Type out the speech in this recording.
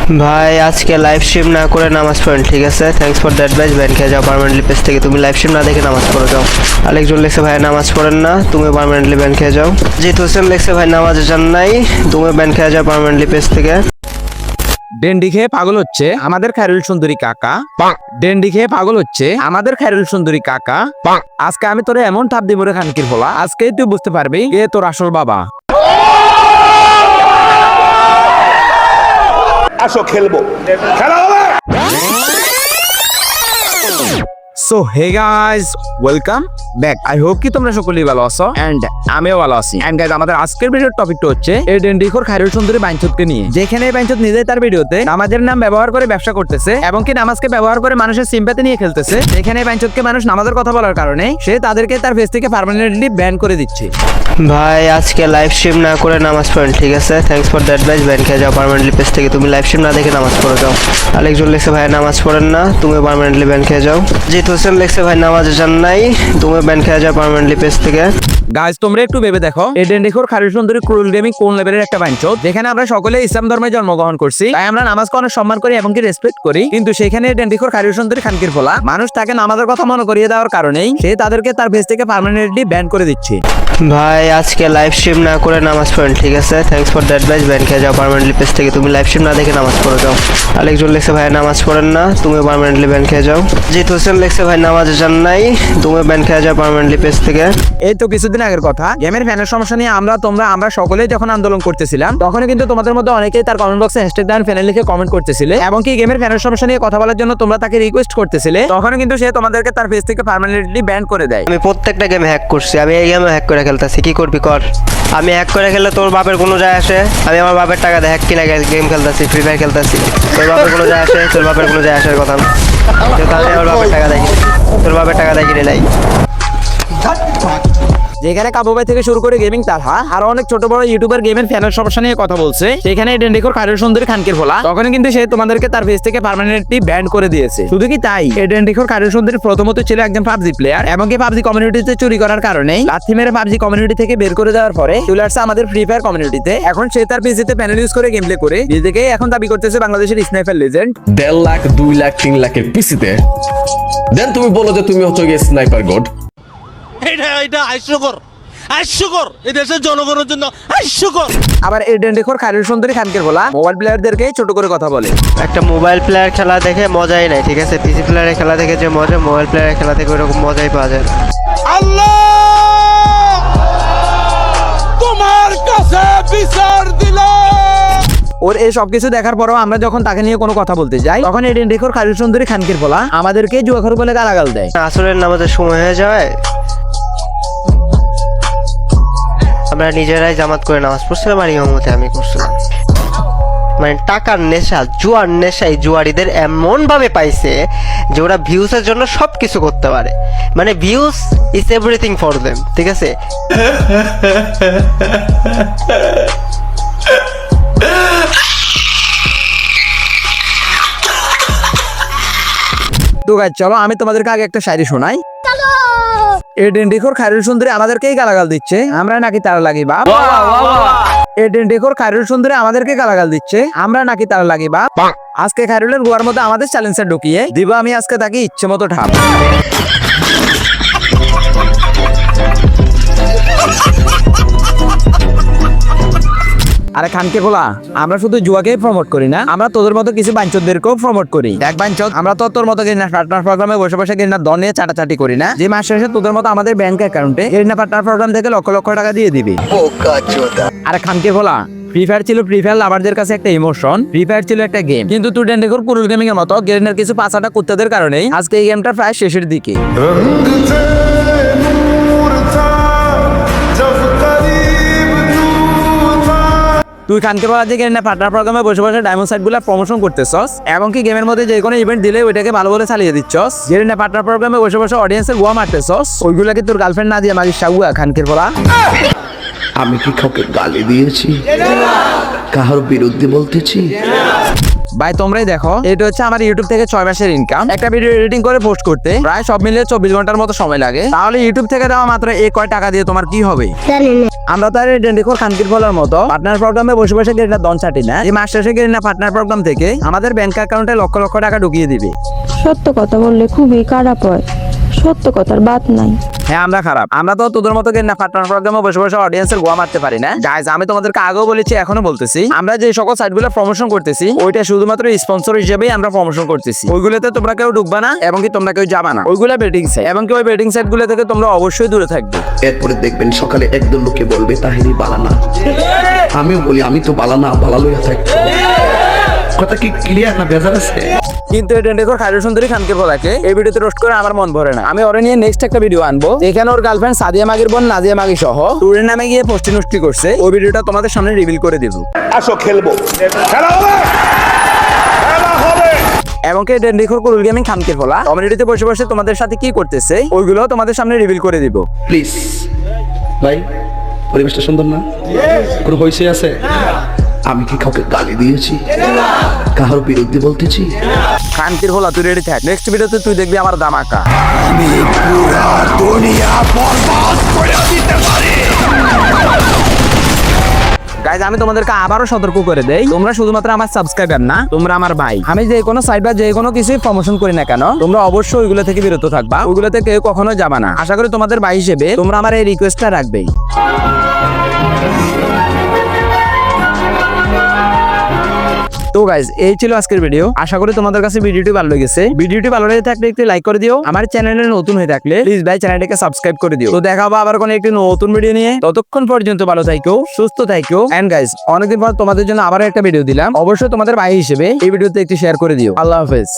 ভাই আজকে live stream না করে নামাজ পড়েন, ঠিক আছে? থ্যাঙ্কস ফর দ্যাট ভাই। ব্যান খেয়ে যাও পার্মানেন্টলি পেজ থেকে। তুমি লাইভ স্ট্রিম না দেখে নামাজ পড়ে যাও। আরেকজন লিখছে ভাই নামাজ পড়েন না, তুমি পার্মানেন্টলি ব্যান খেয়ে যাও। জিত হোসেন লিখছে ভাই নামাজে যান নাই, তুমি ব্যান খেয়ে যাও পার্মানেন্টলি পেজ থেকে। ডেন্ডি খেয়ে পাগল হচ্ছে আমাদের খায়রুল সুন্দরী কাকা। ডেন্ডি খেয়ে পাগল হচ্ছে আমাদের খায়রুল সুন্দরী কাকা। আজকে আমি তোরে এমন থাপ দিব রে খানকির ফলা, আজকেই তুই বুঝতে পারবি কে তোর আসল বাবা। আসো খেলবো, খেলা হবে। So hey guys, welcome back. I hope কি তোমরা সকলেই ভালো আছো এন্ড আমিও ভালো আছি। এন্ড গাইস, আমাদের আজকের ভিডিওর টপিকটা হচ্ছে এই ডেন্ডিখোর খায়রুল সুন্দরী বাইনচুদকে নিয়ে। যেখানে বাইনচুদ নিজেই তার ভিডিওতে নামাজের নাম ব্যবহার করে ব্যবসা করতেছে এবং কি নামাজকে ব্যবহার করে মানুষের সিম্পাথি নিয়ে খেলতেছে। যেখানে বাইনচুদকে মানুষ নামাজের কথা বলার কারণে সে তাদেরকে তার ফেস থেকে পার্মানেন্টলি ব্যান করে দিচ্ছে। ভাই আজকে লাইভ স্ট্রিম না করে নামাজ পড়েন, ঠিক আছে? থ্যাঙ্কস ফর দ্যাট ভাই। ব্যান খেয়ে যাও পার্মানেন্টলি পেজ থেকে। তুমি লাইভ স্ট্রিম না দেখে নামাজ পড়ে যাও। আরেকজন লিখছে ভাই নামাজ পড়েন না, তুমি পার্মানেন্টলি ব্যান খেয়ে যাও। জিত হোসেন লিখছে ভাই নামাজে যান নাই, তুমি ব্যান খেয়ে যাও পার্মানেন্টলি পেজ থেকে। গাইস, তোমরা একটু ভেবে দেখো এই ডেন্ডিখোর খায়রুল সুন্দরী ক্রুয়েল গেমিং কোন লেভেলের একটা বাইনচোদ। যেখানে আমরা সকলে ইসলাম ধর্মে জন্মগ্রহণ করছি, তাই আমরা নামাজকে অনেক সম্মান করি এবং কি রেসপেক্ট করি। কিন্তু সেখানে ডেন্ডিখোর খায়রুল সুন্দরী খানকির ফলা মানুষ তাকে নামাজের কথা মনে করিয়ে দেওয়ার কারণেই সে তাদেরকে তার পেজ থেকে পার্মানেন্টলি ব্যান করে দিচ্ছে। ভাই আজকে লাইভ স্ট্রিম না করে নামাজ পড়েন, ঠিক আছে? থ্যাঙ্কস ফর দ্যাট ভাই। ব্যান খেয়ে যাও পার্মানেন্টলি পেজ থেকে। তুমি লাইভ স্ট্রিম না দেখে নামাজ পড়ে যাও। আরেকজন লিখছে ভাই নামাজ পড়েন না, তুমি পার্মানেন্টলি ব্যান খেয়ে যাও। জিত হোসেন লিখছে ভাই নামাজে যান নাই, তুমি ব্যান খেয়ে যাও পার্মানেন্টলি পেজ থেকে। এই তো কিছুদিন আগের কথা, গেমের ফ্যানের সমস্যা নিয়ে আমরা সকলেই যখন আন্দোলন করতেছিলাম, তখন কিন্তু তোমাদের মধ্যে অনেকেই তার কমেন্ট বক্সে হ্যাশট্যাগ দান ফ্যানের লিখে কমেন্ট করতেছিলে এবং কি গেমের ফ্যানের সমস্যা নিয়ে কথা বলার জন্য তোমরা তাকে রিকোয়েস্ট করতেছিলে। তখন কিন্তু সে তোমাদেরকে তার পেজ থেকে পার্মানেন্টলি ব্যান করে দেয়। আমি প্রত্যেকটা গেম হ্যাক করছি, আমি এই গেমে হ্যাক করে খেলতেছি। কি করবি কর, আমি হ্যাক করে খেললে তোর বাপের কোনো যায় আসে? আমি আমার বাপের টাকা দিয়ে হ্যাক কিনা গেম খেলতেছি, ফ্রি ফায়ার খেলতেছি। তোর বাপের কোনো যায় আসে? তোর বাপের কোনো যায় আসার কথা না। তাহলে আমার বাপের টাকা দেয়, তোর বাপের টাকা দেয় কিনে নাই। যেখানে কাবু ভাই থেকে শুরু করে গেমিং তালহা আরো অনেক ছোট বড় ইউটিউবার গেমের ফ্যানের সমস্যা নিয়ে কথা বলছে, সেখানে ডেন্ডিখোর খায়রুল সুন্দরী খানকির ফলা তখন কিন্তু সে তোমাদেরকে তার পেজ থেকে পার্মানেন্টলি ব্যান করে দিয়েছে। শুধু কি তাই, এই ডেন্ডিখোর খায়রুল সুন্দরী প্রথমত ছিল একজন পাবজি প্লেয়ার এবং কি পাবজি কমিউনিটিতে চুরি করার কারণে লাথি মেরে পাবজি কমিউনিটি থেকে বের করে দেওয়ার পরে চলে আসছে আমাদের ফ্রি ফায়ার কমিউনিটিতে। এখন সে তার পিসিতে প্যানেল ইউজ করে গেম প্লে করে নিজেকে এখন দাবি করতেছে বাংলাদেশের স্নাইপার লেজেন্ড। 1.5 লাখ 2 লাখ 3 লাখের পিসিতে দেন তুমি বলো যে তুমি হচ্ছে গিয়ে স্নাইপার গড। এটা হাস্যকর এই দেশের জনগণের জন্য হাস্যকর। আবার এই ডেন্ডিখোর খায়রুল সুন্দরী খানকির ফলা মোবাইল প্লেয়ারদেরকে ছোট করে কথা বলে। একটা মোবাইল প্লেয়ার খেলা দেখে মজাই নাই, ঠিক আছে? পিসি প্লেয়ারের খেলা দেখে যে মজা, মোবাইল প্লেয়ারের খেলা থেকে ওরকম মজাই পাওয়া যায় না। আল্লাহ তোমার কাছে বিচার দিলাম। ওর এই সবকিছু দেখার পরেও আমরা যখন তাকে নিয়ে কোনো কথা বলতে যাই, তখন এই ডেন্ডিখোর খায়রুল সুন্দরী খানকির ফলা আমাদেরকে জুয়াখোর বলে গালাগাল দেয়। আসরের নামাজের সময় হয়ে যায়, আমরা নিজেরাই জামাত করে নামাজ পড়ছিলাম আর ইমামতে আমি করছিলাম। মানে টাকার নেশা, জুয়ার নেশায় জুয়ারিদের এমন ভাবে পাইছে যে ওরা ভিউসের জন্য সবকিছু করতে পারে। মানে views is everything for them, ঠিক আছে? তো গাইস, চলো আমি তোমাদেরকে আগে একটা শায়রি শোনাই। এই ডেন্ডিখোর খায়রুল সুন্দরী আমাদেরকেই গালাগাল দিচ্ছে, আমরা নাকি তার লাগি বাপ। এই ডেন্ডিখোর খায়রুল সুন্দরী আমাদেরকে গালাগাল দিচ্ছে, আমরা নাকি তার লাগি বাপ। আজকে খায়রুলের গুয়ার মধ্যে আমাদের চ্যালেঞ্জার ঢুকিয়ে দিব আমি আজকে তাকে ইচ্ছে মতো ঠাপ। আরে খানকে খোলা, আমরা শুধু জুয়াকেই প্রমোট করি না, আমরা তোদের মতো কিছু বাঞ্চদেরকেও প্রমোট করি। এক বাঞ্চদ, আমরা তো তোর মতো গেরিনা পার্টনার প্রোগ্রামে বসে বসে গেরিনা দল নিয়ে চাটাচাটি করি না, যে মাস শেষে তোদের মতো আমাদের ব্যাংক অ্যাকাউন্টে গেরিনা পার্টনার প্রোগ্রাম থেকে লক্ষ লক্ষ টাকা দিয়ে দিবি। আরে খানকে খোলা, ফ্রি ফায়ার ছিল ফ্রি ফায়ার লাভারদের কাছে একটা ইমোশন, ফ্রি ফায়ার ছিল একটা গেম। কিন্তু তুই ডেন্ডিখোর কুরুল গেমিং এর মতো গেরিনার কিছু পাঁচাটা কুত্তাদের কারণেই আজকে এই গেমটা প্রায় শেষের দিকে। তুই খানকে বলা যে গেরিনা পার্টনার প্রোগ্রামে বসে বসে ডায়মন্ড সাইটগুলো প্রমোশন করতেছস এবং কি গেমের মধ্যে যে কোনো ইভেন্ট দিলে ওইটাকে ভালো বলে চালিয়ে দিচ্ছস। গেরিনা পার্টনার প্রোগ্রামে বসে বসে অডিয়েন্সের গোয়া মারতেছস, ওইগুলাকে তোর গার্লফ্রেন্ড না দিয়ে মারিস সাগুয়া খানকের বলা। আমি কি কাউকে গালি দিয়েছি, কাহার বিরুদ্ধে বলতেছি? ভাই তোমরাই দেখো, এটা হচ্ছে আমার ইউটিউব থেকে 6 মাসের ইনকাম। একটা ভিডিও এডিটিং করে পোস্ট করতে প্রায় সব মিলিয়ে 24 ঘন্টার মতো সময় লাগে। তাহলে ইউটিউব থেকে দেওয়া মাত্র এই কয় টাকা দিয়ে তোমার কি হবে? আমরা তো আর ডেন্ডিখোর খানকির ফলার মতো পার্টনার প্রোগ্রামে বসে বসে গেরিনা দন চাটি না। এই মাস শেষে গেরিনা পার্টনার প্রোগ্রাম থেকে আমাদের ব্যাংক অ্যাকাউন্টে লক্ষ লক্ষ টাকা ঢুকিয়ে দিবে। সত্য কথা বললে খুবই খারাপ হয়, সত্য কথার বাদ নাই। হ্যাঁ আমরা খারাপ, আমরা তো তোদের মতো না পার্টনার প্রোগ্রামে বসে বসে অডিয়েন্সের গোয়া মারতে পারি না। গাইজ আমি তোমাদেরকে আগেও বলেছি, এখনো বলতেছি, আমরা যে সকল সাইটগুলো প্রমোশন করতেছি ওইটা শুধুমাত্র স্পন্সর হিসেবেই আমরা প্রমোশন করতেছি। ওইগুলোতে তোমরা কেউ ঢুকবা না এবং কি তোমরা কেউ যাবা না। ওইগুলো বেটিং সাইট এবং কি ওই বেটিং সাইট গুলো থেকে তোমরা অবশ্যই দূরে থাকবে। এরপরে দেখবেন সকালে একদল লোকে বলবে তাহিরি বালানা, আমিও বলি আমি তো বালানা, বালা লইয়া থাকবো। কথা কি ক্লিয়ার না বেজার আছে? কিন্তু এটা দেখো খায়রুল সুন্দরী খানকে বলাকে এই ভিডিওতে রোস্ট করে আমার মন ভরে না। আমি ওরে নিয়ে নেক্সট একটা ভিডিও আনবো যেখানে ওর গার্লফ্রেন্ড সাদিয়া মাগির বোন নাজিয়া মাগি সহ ট্যুরের নামে গিয়ে পোস্টি নষ্টি করছে। ওই ভিডিওটা তোমাদের সামনে রিভিল করে দিব। আসো খেলবো, খেলা হবে, খেলা হবে। এবং কি ডেন্ডিখোর কুরুল গেমিং খানকে বলা কমিউনিটিতে বসে বসে তোমাদের সাথে কি করতেছে ওইগুলো তোমাদের সামনে রিভিল করে দিব। প্লিজ ভাই, পরিবেশটা সুন্দর না? কোনো হইছে আছে? আমি কি কাউকে গালি দিয়েছি, কারোর বিরুদ্ধে বলতেছি? খানকির বলা তুই রেডি থাক, নেক্সট ভিডিওতে তুই দেখবি আমার ধামাকা। আমি পুরা দুনিয়া বরবাদ করে দিতে পারি। গাইজ আমি তোমাদেরকে আবারও সতর্ক করে দেই, তোমরা শুধুমাত্র আমার সাবস্ক্রাইবার না, তোমরা আমার ভাই। আমি যে কোনো সাইট বা যে কোনো কিছু প্রমোশন করি না কেন, তোমরা অবশ্যই ওইগুলো থেকে বিরত থাকবা, ওইগুলো থেকে কখনো যাবা না। আশা করি তোমাদের ভাই হিসেবে তোমরা আমার এই রিকোয়েস্টটা রাখবেই। তো গাইজ এই ছিল আজকের ভিডিও। আশা করি তোমাদের কাছে ভিডিওটি ভালো লেগেছে। ভিডিওটি ভালো লেগে থাকলে একটি লাইক করে দিও। আমার চ্যানেলে নতুন হয়ে থাকলে প্লিজ ভাই চ্যানেলটাকে সাবস্ক্রাইব করে দিও। তো দেখা হবে আবার কোনো একটি নতুন ভিডিও নিয়ে। ততক্ষণ পর্যন্ত ভালো থাকো, সুস্থ থাকো। এন্ড গাইজ অনেকদিন পর তোমাদের জন্য আবার একটা ভিডিও দিলাম, অবশ্যই তোমাদের ভাই হিসেবে এই ভিডিওতে একটি শেয়ার করে দিও। আল্লাহ হাফেজ।